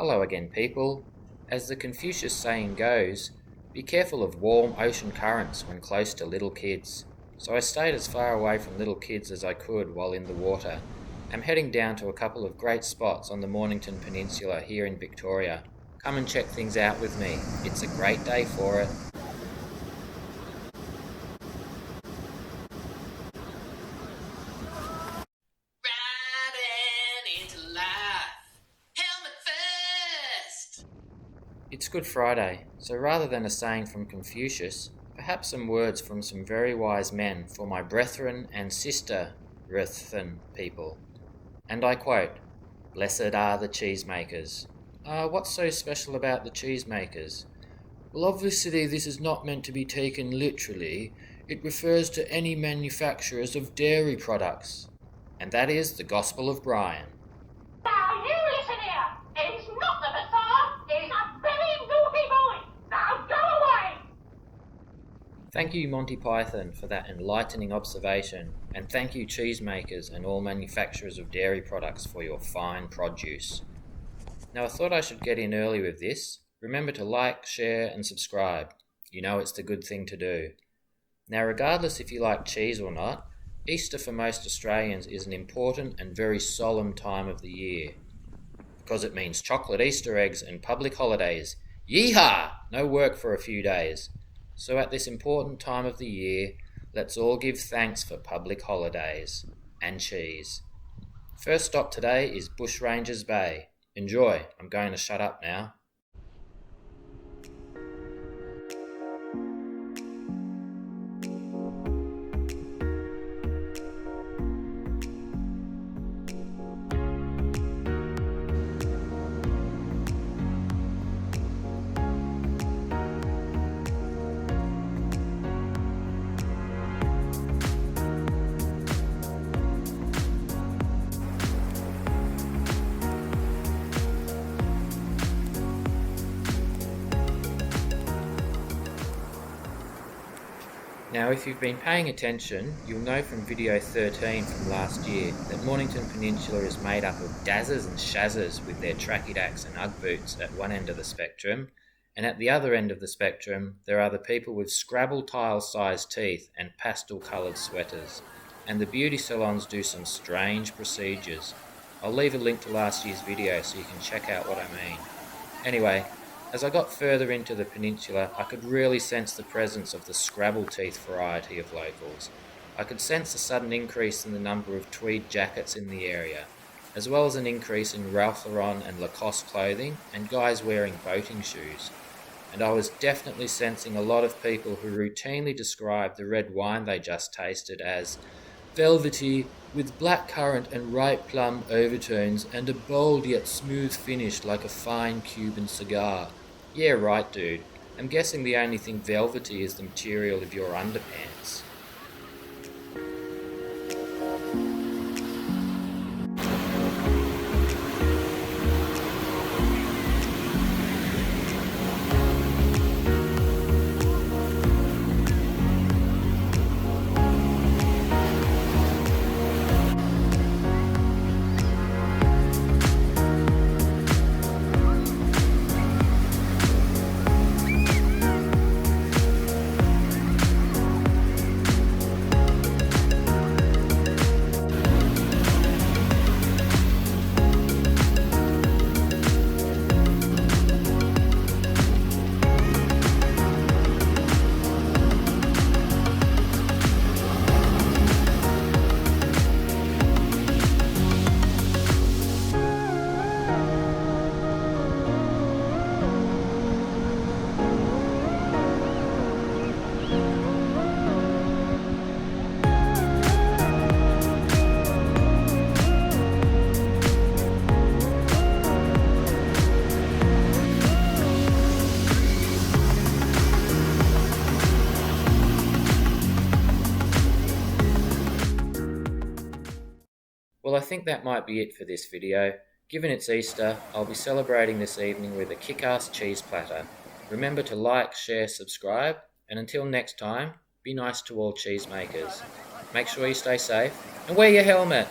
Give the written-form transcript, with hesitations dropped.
Hello again, people. As the Confucius saying goes, be careful of warm ocean currents when close to little kids. So I stayed as far away from little kids as I could while in the water. I'm heading down to a couple of great spots on the Mornington Peninsula here in Victoria. Come and check things out with me. It's a great day for it. It's Good Friday, so rather than a saying from Confucius, perhaps some words from some very wise men for my brethren and sister-rethren people. And I quote, "Blessed are the cheesemakers." What's so special about the cheesemakers? Well, obviously this is not meant to be taken literally. It refers to any manufacturers of dairy products. And that is the Gospel of Brian. Now you listen here! It's not the Messiah! He's a very naughty boy! Now go away! Thank you, Monty Python, for that enlightening observation, and thank you, cheesemakers and all manufacturers of dairy products, for your fine produce. Now, I thought I should get in early with this. Remember to like, share, and subscribe. You know it's the good thing to do. Now, regardless if you like cheese or not, Easter for most Australians is an important and very solemn time of the year, because it means chocolate Easter eggs and public holidays. Yeehaw! No work for a few days. So at this important time of the year, let's all give thanks for public holidays and cheese. First stop today is Bushrangers Bay. Enjoy. I'm going to shut up now. Now, if you've been paying attention, you'll know from video 13 from last year that Mornington Peninsula is made up of dazzers and shazzers with their trachydacs and Ugg boots at one end of the spectrum, and at the other end of the spectrum there are the people with Scrabble tile-sized teeth and pastel-coloured sweaters, and the beauty salons do some strange procedures. I'll leave a link to last year's video so you can check out what I mean. Anyway, as I got further into the peninsula, I could really sense the presence of the Scrabble teeth variety of locals. I could sense a sudden increase in the number of tweed jackets in the area, as well as an increase in Ralph Lauren and Lacoste clothing, and guys wearing boating shoes. And I was definitely sensing a lot of people who routinely describe the red wine they just tasted as velvety, with blackcurrant and ripe plum overtones and a bold yet smooth finish like a fine Cuban cigar. Yeah, right, dude. I'm guessing the only thing velvety is the material of your underpants. Well, I think that might be it for this video. Given it's Easter, I'll be celebrating this evening with a kick-ass cheese platter. Remember to like, share, subscribe, and until next time, be nice to all cheesemakers. Make sure you stay safe, and wear your helmet!